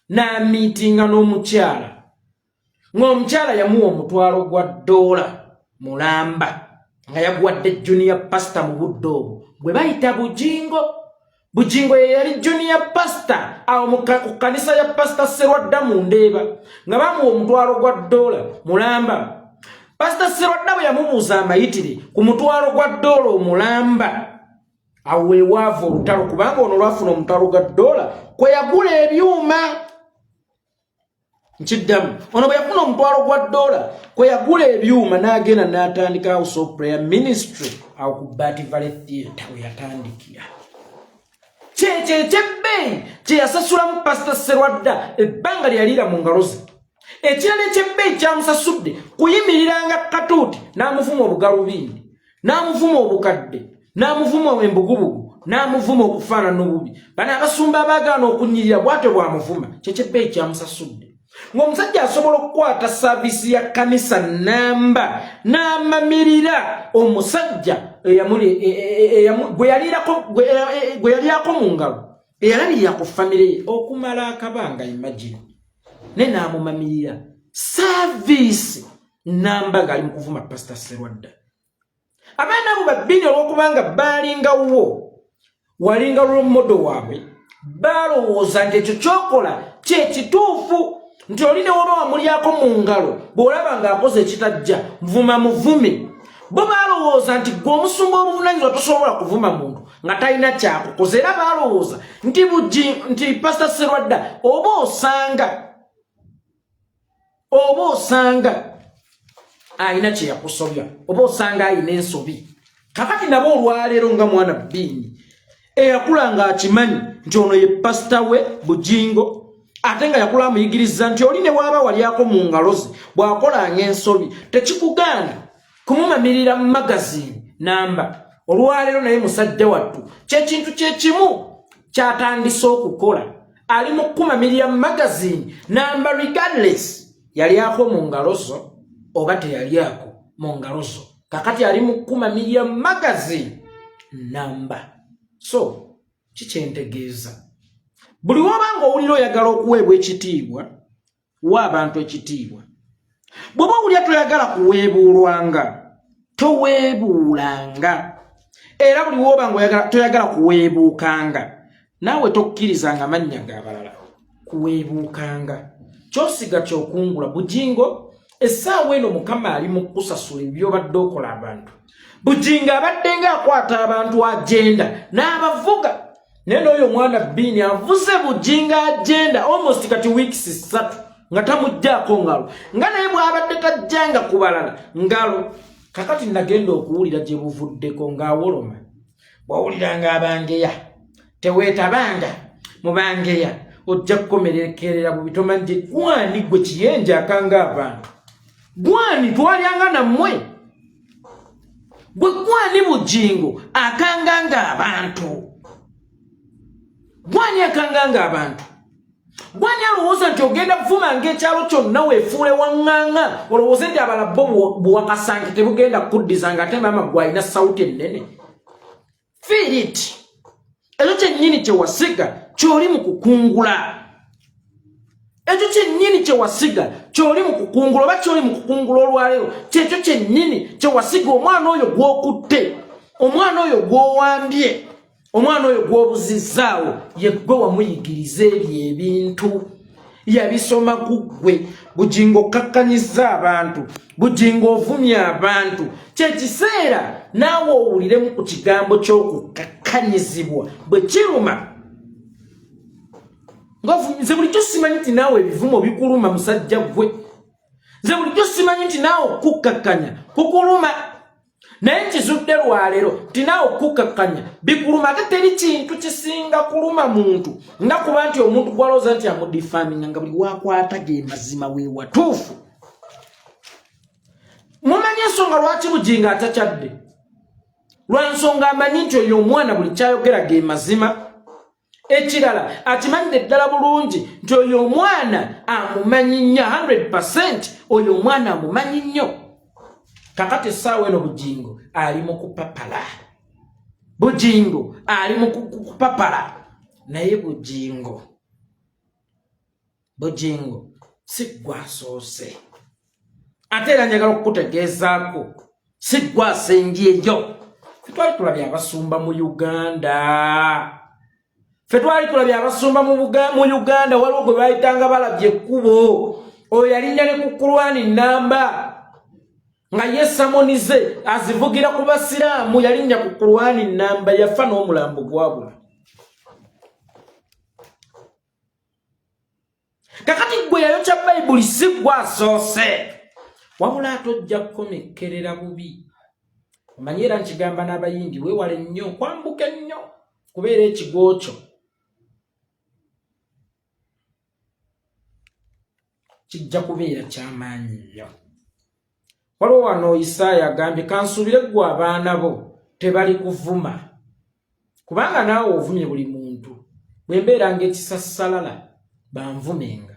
n'amiitinga n'omukyala, ng'omukyala yamuwa omutwalo gwa $, mulamba nga yaguwadde junior pastor mu budde obwo bwe bayita bugingo. Bugingo ye yali junior pastor awo mu kanisa ya Pastor Sserwadda mu Ndeeba, nga bamuwa omutwalo gwa $, mulamba. Pastor Sserwadda bwe yamubuuza amayitire ku mutwalo gwa $, omulamba, awo weewaavu olutalo, kubanga ono lwafuna omutwalo gwa $, kwe yagula ebyuma. Nkiddamu, ono bwe yafuna omutwalo gwa $, kwe yagula ebyuma n'agenda n'atandika House of Prayer Ministry awo ku Bat Valley Theatre we yatandikira. Kyekyo ekyebbeeyi kye yasasulamu Pastor Sserwadda ebbanga lye yaliira mu ngalo ze. Ekirala ekyebbeeyi kyamusasudde kuyimiriranga katuuti n'amuvuma obugalubindi, n'amuvuma obukadde, n'amuvuma embugubugu, n'amuvuma okufaanana obubi. Bano abasumba abaagaana okunyirira bw'atyo bw'amuvuma, kyekyebbaayi kyamusasudde. Ng'omusajja asobola okukwata saaviisi ya kanisa namba n'amamirira omusajja gwe yaliirako mu ngalo eyalabirira ku family okumala akabanga imagine nena amumamirira service namba ngali mu kuvuma Pastor Serwadda abaana abo babiri olwokubanga balingawo walinga modo waabwe balowooza nti ekyo kyokola kyekituufu nti oline woba wamulyako mu ngalo bw'olaba ng'akoze ekitajja muvuma muvume bo balowooza nti gwe omusumba obuvunanyizibwa tosobola kuvuma muntu nga talina kyakukoze era balowooza nti Pastor Serwadda oba osanga ayina kye yakusobya oba osanga ayina ensobi kakati nabo olwaleero nga mwana bbiini eyakula ng'akimanyi nti ono ye pasita we Bujingo ate nga yakula amuyigiriza nti oli ne waaba walyako mu ngalo ze bw'akolanga ensobi tekikugaana kumumamirira mu magazini namba olwaleero naye musajja wattu kyekintu kyekimu kyatandise okukola ali mu kumamirira mu magazini namba regardless yalyako mu ngalo zo oba teyalyako mu ngalo zo kakati ali mu kumamirira mu magazini namba so kikyentegeeza buli wobanga owulira oyagala okuweebwa ekitiibwa wa abantu ekitiibwa bw'oba owulira toyagala kuweebuulwanga toweebuulanga era buli wobanga toyagala kuweebuukanga naawe tokkirizanga mannya g'abalala kuweebuukanga kyosiga kyokungula Bujingo essaawa eno Mukama ali mu kusasula ebyobadde okola abantu Bujingo abadde ng'akwata abantu agenda n'abavuga naye n'oyo omwana bbiini avuze Bujingo agenda almost kati weeks 3 nga tamugjaako ngalo nga naye bw'abadde tajjanga ku balala ngalo kakati nagenda okuwulira gye buvuddeko ng'awoloma bw'owuliranga abangeya teweetabanga mu bangeya ojja kukomerekerera bu bitomanyi gwani gwe kiyenja akanga abantu gwani twalyanga nammwe gwe gwani Bujingo akanganga abantu gwani akanganga abantu gwani alowooza nti ogenda kuvuma ng'ekyalo kyonna weefuule waŋŋaŋŋa olowooze nti abalabbo buwakasange tebugenda kuddiza ng'ate maama gwalina sawuti ennene feel it ekyo kyennyini kyewasiga kyoli mu kukungula ekyo kyennyini kyewasiga kyoli mu kukungula oba kyoli mu kukungula olwaleero kyekyo kyennyini kyewasiga omwana oyo gw'okutte omwana oyo gw'owambye omwana oyo gw'obuzizaawo ye gwe wamuyigiriza ebyo ebintu yabisoma ku ggwe Bujingo okakkanyiza abantu Bujingo ovumye abantu kyekiseera naawe owuliremu ku kigambo ky'okukakkanyizibwa bwe kiruma nze bulijjo simanyi nti naawe ebivumo bikuluma musajja gwe nze bulijjo simanyi nti naawe okukkakkanya kukuluma naye nkizudde lwaleero nti naawe okukkakkanya bikuluma ate teri kintu kisinga kuluma muntu nga kuba nti omuntu gwalowooza nti amudifaaminga nga buli waakwata ge mazima we watuufu mumanyi ensonga lwaki Bujingo atakyadde lwa nsonga amanyi nti oyo omwana buli kyayogera ge mazima ekirala akimanyire ddala bulungi nti oyo omwana amumanyi nnyo 100% oyo omwana amumanyi nnyo kakati essaawa eno Bujingo ali mu kupapala Bujingo ali mu kupapala naye Bujingo si gwasoose ate era njagala okukutegeezaako si gwasenjeyo ffe twali tulabye abasumba mu Uganda mu Uganda waliwo gwe bayitanga balabye ekkubo oyo yalinnya ne ku Kurwani namba nga yesamonize azivugira ku basiraamu yalinnya ku Kurwani namba yafa n'omulambo gwabula kakati gwe yayokya Bayibuli si gwasoose wabula ate ojja kukomekerera bubi omanyi era nkigamba n'abayindi weewale nnyo kwambuka ennyo kubeera ekigo kyo kijja kubeera ky'amaanyi nnyo waliwo wano Isaaya agambye kansuubire ggwe abaana bo tebali kuvuma kubanga naawe ovumye buli muntu bwe mbeera ng'ekisassalala banvumenga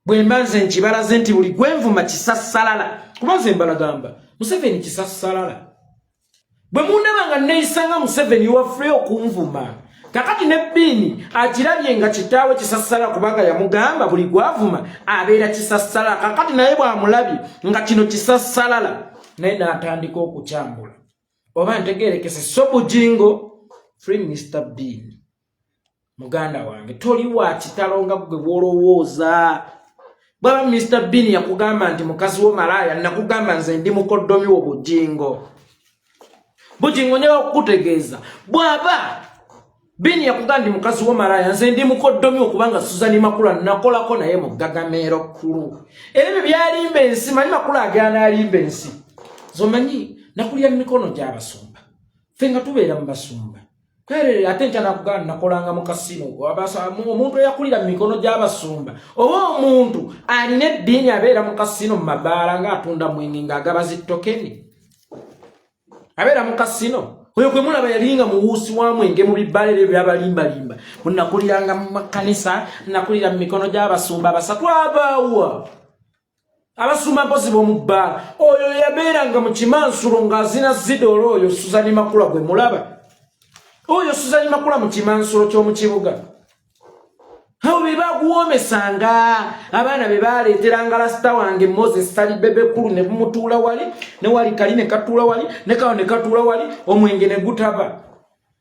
bwe mba nze nkibalaze nti buli gwenvuma kisassalala kuba nze mbalagamba Museveni kisassalala bwe mundaba nga neeyisanga Museveni waffe okunvuma kakati ne Bini akirabye nga kitaawe kisassala kubanga yamugamba buli gwavuma abeera kisassala kakati naye bwamulabye nga kino kisassalala naye n'atandika okukyambula oba ntegeerekese so Bujingo free Mr. Bini muganda wange toli wa kitalo nga gwe bwolowooza bwaba Mr. Bini yakugamba nti mukazi wo malaya nakugamba nze ndi mukoddomi wo Bujingo nyewa kukutegeeza bwaba Bini yakugamba ndi mukazi wo malaya nze ndi mukoddomi okubanga Suzani Makula nakolako naye mu Gagameero kkulu ebyo byalimba ensi manyi Makula agana alimba ensi zomanyi nakulya mikono gy'abasumba fenga tubeera mu basumba kale ate nkyana kugana nakolanga mu kasino omuntu yakulira mikono gy'abasumba oba omuntu alina eddiini abeera mu kasino mu mabaala ng'atunda mwenge ng'agaba zitokeni abeera mu kasino oyo kwe mulaba yalinga muwuusi wa mwenge mu bibbalere by'abalimbalimba munakuliranga mu makanisa nakulira mu mikono gy'abasumba basatu abaawa abasumba mpozi b'omubbaala oyo yabeeranga mu kimansulo ng'azina zidolo oyo Suzani Makula gwe mulaba oyo Suzani Makula mu kimansulo ky'omu kibuga awo be baguwoomesanga abaana be baaleeteranga lasita wange Moses Sali Bebekulu ne bumutuula wali ne wali kali ne katuula wali ne kawo ne katuula wali omwenge ne gutaba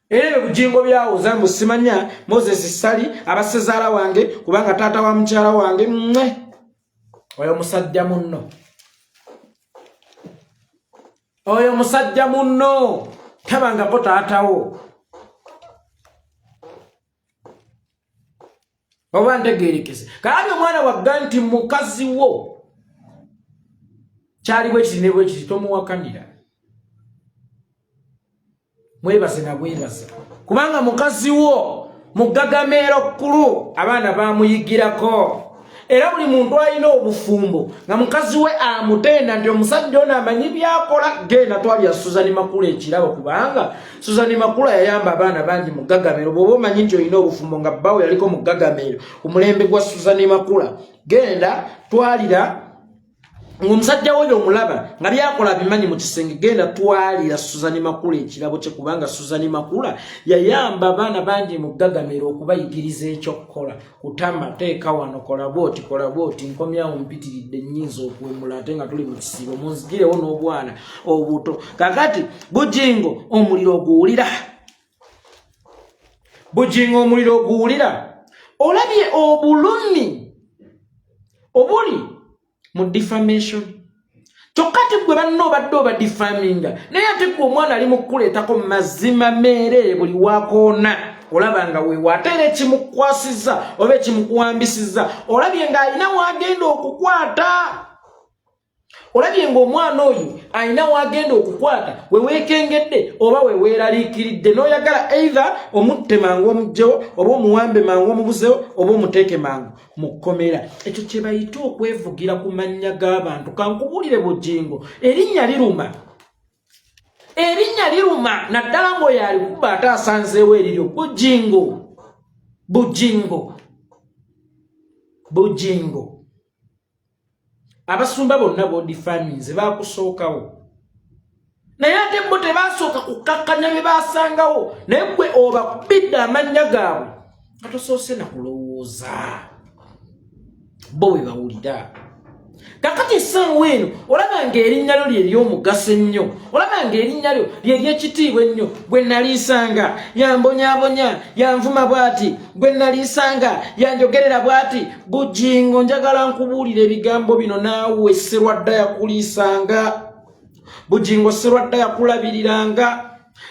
era Bujingo byawo zambu simanya Moses Sali abasezaala wange kubanga taata wa mukyala wange oyo musajja munno tabangako taatawo oba ntegeerekese kalabi omwana wagga nti mukazi wo kyali bwe kiti ne bwe kiti tomuwakanira mwebase na bwebase kubanga mukazi wo mu Gagameero kkulu abaana bamuyigirako era buli muntu alina obufumbo nga mukazi we amutenda nti omusajja ono amanyi byakola genda twalya Suzani Makula ekirabo kubanga Suzani Makula yayamba abaana bangi mu Gagameero bw'oba omanyi nti olina obufumbo nga bbawo yaliko mu Gagameero ku mulembe gwa Suzani Makula genda twalira ng'omusajja we omulaba nga byakola bimanyi mu kisenge genda twalira Suzani Makula ekirabo kye kubanga Suzani Makula yayamba abaana bangi mu Gagameero okubayigiriza ekyokukola kutamba teeka wano kola booti nkomyawo mpitiridde nnyinza okuwemula ate nga tuli mu kisibo munzigirewo n'obwana obuto kakati Bujingo omuliro oguwulira olabye obulumi obuli mu defamation chokati gwe banno badde oba defaminga naye ate gwe omwana ali mu kuleetako mazima meere buli wakoona olabanga we wateera ekimukwasiza oba ekimukuwambisiza olabye ng'alina wagenda okukwata olabye ng'omwana oyo alina wagenda okukwata we weekengedde oba we weeraliikiridde n'oyagala either omutte mangu omugjewo oba omuwambe mangu omubuzewo oba omuteeke mangu mu kkomera ekyo kye bayita okwevugira ku mannya g'abantu kankubulire Bujingo erinnya liruma naddala ng'oyo ali kuba ate asanzeewo eriryo Bujingo abasumba bonna b'odifaminze bakusookawo naye ate bo tebasooka kukakkanya bye basangawo naye gwe obakubidde amannya gaabwe nga tosoose na kulowooza bo bwe bawulira kakati essaawa eno olaba ng'erinnya lyo lye ly'omugaso ennyo olaba ng'erinnya lyo lye ly'ekitiibwa ennyo gwe naliisanga yambonyaabonya yanvuma bw'ati gwe naliisanga yanjogerera bw'ati Bujingo njagala nkubuulira ebigambo bino naawe Sserwadda yakuliisanga Bujingo Sserwadda yakulabiriranga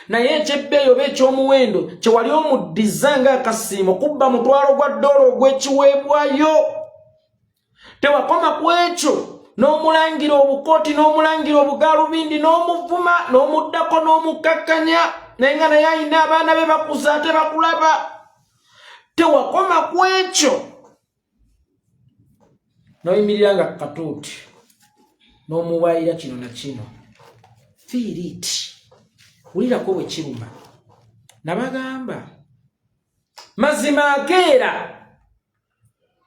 naye ekyebbeeyi oba ekyomuwendo kye wali omuddiza ng'akasiimo kubba mutwalo gwa $1 ogw'ekiweebwayo tewakoma ku ekyo n'omulangira obukooti n'omulangira obugalubindi n'omuvuma n'omuddako n'omukkakkanya naye nga naye alina abaana be bakuza ate bakulaba tewakoma ku ekyo n'oyimirira nga katuuti n'omuwaayira kino na kino fiiriti wulirako bwe kiruma nabagamba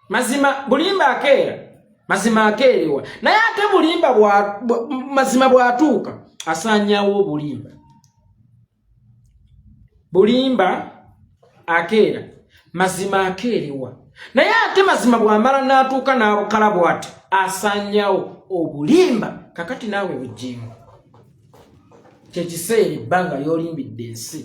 mazima bulimba akeera mazima akeerewa naye ate mazima bw'atuuka asaanyawo bulimba akeera mazima akeerewa naye ate mazima bw'amala n'atuuka n'abukala bw'ati asanyawo obulimba kakati naawe bugingo kyekiseera ebbanga ly'olimbidde ensi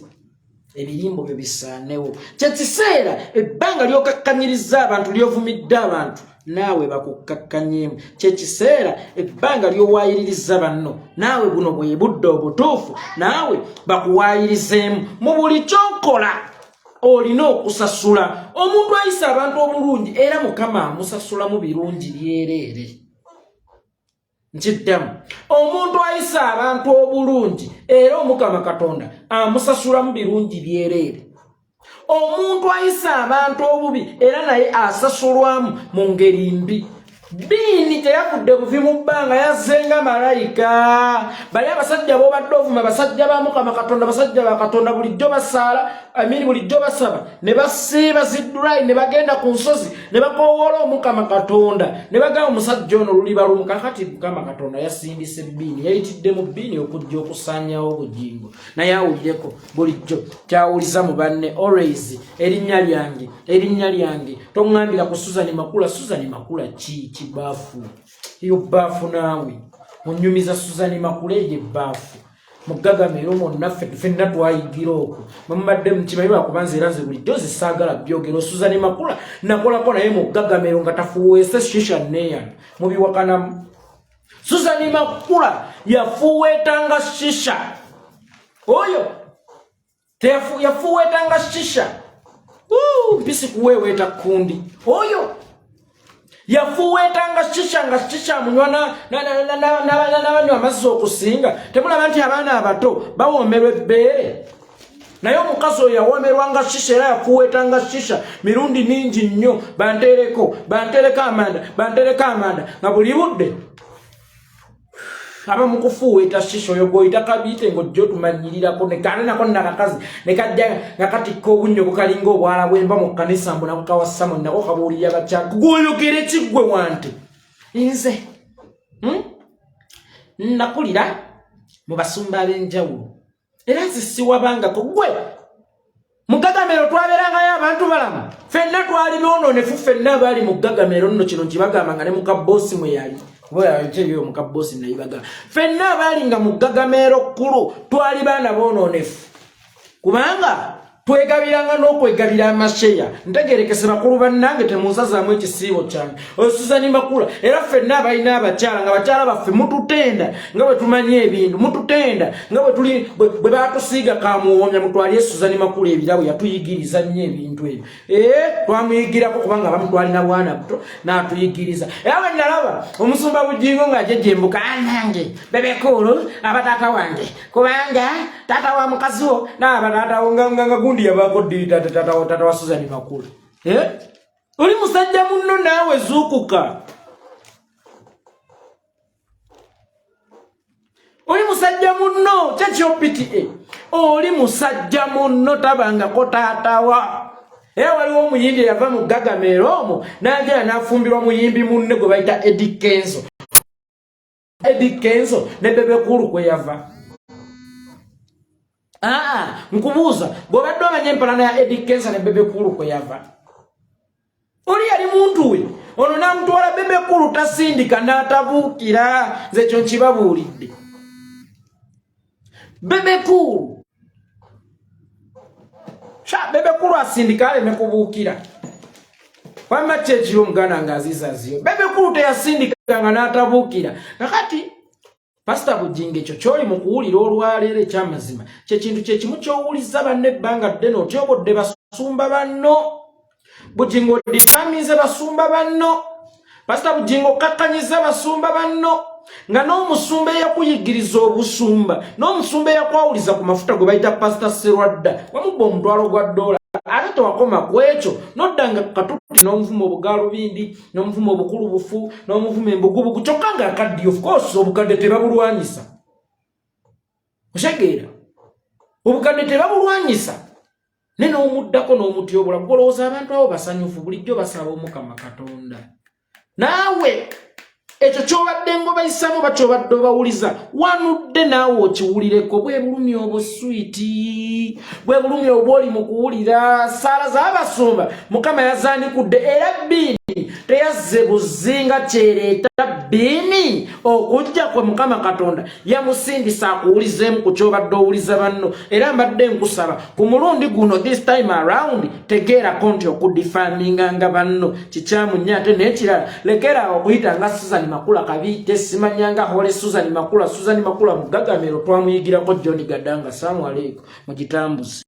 ebirimbo bye bisaanewo kyekiseera ebbanga ly'okakkanyiriza abantu ly'ovumidde abantu naawe bakukkakkanyemu kyekiseera ebbanga ly'owaayiririza banno naawe buno bwe budde obutuufu naawe bakuwaayirizeemu mu buli ky'okola olina okusasula omuntu ayisa abantu obulungi era mukama amusasulamu birungi byereere nkiddamu omuntu ayisa abantu obulungi era omukama katonda amusasulamu birungi byereere omuntu ayisa abantu obubi era naye asasulwamu mu ngeri mbi Bini teyafudde buvi mu bbanga yazzenga malayika bali abasajja b'obadde ovuma basajja ba Mukama Katonda basajja ba Katonda bulijjo basaala amini bulijjo basaba ne basiiba ziddulayi ne bagenda ku nsozi ne bakowoola Mukama Katonda ne bagamba omusajja ono luliba lumu kakati Mukama Katonda yasimbise Bini yayitidde mu Bini okujja okusaanyawo obugingo naye awulireko bulijjo kyawuliza mu banne always erinnya lyange toŋŋambira ku Suzani Makula ki bafu iyo bafu nawe munyumiza Suzani Makula ye bafu mugagamero monnaffe fenna twayigira okwo mummadde mukimanyi bakubanza era nze bulijjo zisaagala byogero Suzani Makula nakolako naye mugagamero nga tafuweese shisha neya mubiwakanamu Suzani Makula yafuweetanga shisha oyo yafuweetanga shisha mpisi kuweweeta kundi oyo yafuweetanga shisha munywa n'abanywa amazzi okusinga temulaba nti abaana abato bawoomerwa ebbeere naye omukazi oyo yawoomerwanga shisha era yafuweetanga shisha mirundi mingi nnyo bantereka amanda nga buli budde aba mukufuweeta shisha oyo goyita kabiite ng'ojja otumanyirirako nekane nako nakakazi nekajja nga katikka obunnyo bukalinga obwala bwemba mu kkanisa mbu nako kawasamo nako kabuulirira bakyako gwoyogera ekiggwe wante nze nakulira mu basumba ab'enjawulo era nze siwabangako gwe mugagamero twabeerangayo abantu balamu ffenna twali bononefu ffenna baali mu gagamero nno kino nkibagambanga ne mukabosi mwe yali Boya mukabosi nayibaga fenna balinga mugagamero kulu twali bana bononefu kubanga twegabiranga n'okwegabira amasheya ntegerekese bakulu bannange temunsazamu ekisiibo kyange Suzani Makula era fenna balina abakyala nga bakyala baffe mututenda nga bwe tumanyi ebintu mututenda nga bwe tuli bwe batusiiga kamuwomya mutwali Suzani Makula ebirabo yatuyigiriza nnyo ebintu ebyo twamuyigirako kubanga abamu twalina bwana buto n'atuyigiriza era bwe nalaba omusumba bugingo ng'ajejembuka nange bebekulu abatata wange kubanga tata wa mukazi wo n'abatata wo nga gundi yabako dita tata wa Suzani Makula oli musajja munno naawe zuukuka oli musajja munno kyekyoPTA oli musajja munno tabangako taatawa era waliwo omuyimbi yava mu gagamero omwo n'agenda n'afumbirwa muyimbi munne gwe bayita Eddie Kenzo ne bebekulu kwe yava nkubuuza bw'obadde omanya empalana ya Eddie Kenzo ne bebekulu kwe yava oli yali muntu we ono n'amutwala bebekulu tasindika n'atabuukira nze ekyo nkibabuulidde bebekulu asindika aleme kubuukira wamma kyekiri omuganda ng'azizaziyo bebekulu teyasindika nga n'atabuukira kakati Pastor Bujinge ekyo kyoli mu kuwulira olwaleero ekyamazima kyekintu kyekimu ky'owuliza banne ebbanga ddene otyobodde basumba banno Bujingo oditamize basumba banno Pastor Bujingo okakkanyiza basumba banno nga n'omusumba eyakuyigiriza obusumba n'omusumba eyakwawuliza ku mafuta gwe bayita Pastor Serwadda wamubba omutwalo gwa $1 ate tewakoma ku ekyo noddanga katuti n'omuvumo obugaalubindi n'omuvumo obukulu bufu n'omuvumo embugubugu kyokka nga akaddi of course obukadde tebabulwanyisa oshegeera obukadde tebabulwanyisa ne n'omuddako n'omutyobula golowooza abantu abo basanyufu bulijjo basaba Omukama Katonda naawe ekyo kyobadde ngo bayisamu bakyobadde bawuliza wanudde naawe okiwulireko bwe bulumi obuswiti bwe bulumi obwoli mu kuwulira saala z'abasumba mukama yazaanikudde era bbiini teyazze buzinga kyereeta bbiini okujja kwe mukama katonda yamusindisa akuwulizeemu ku kyobadde owuliza banno era mbadde nkusaba ku mulundi guno this time around tegeerako nti okudifaminganga banno kikyamu nnyo ate n'ekirala lekerawo okuyita nga Susan Makula kabiite simanyanga hole Susan Makula mugagamiro twamuyigirako John Gadanga salamu aleikum mugitambuzi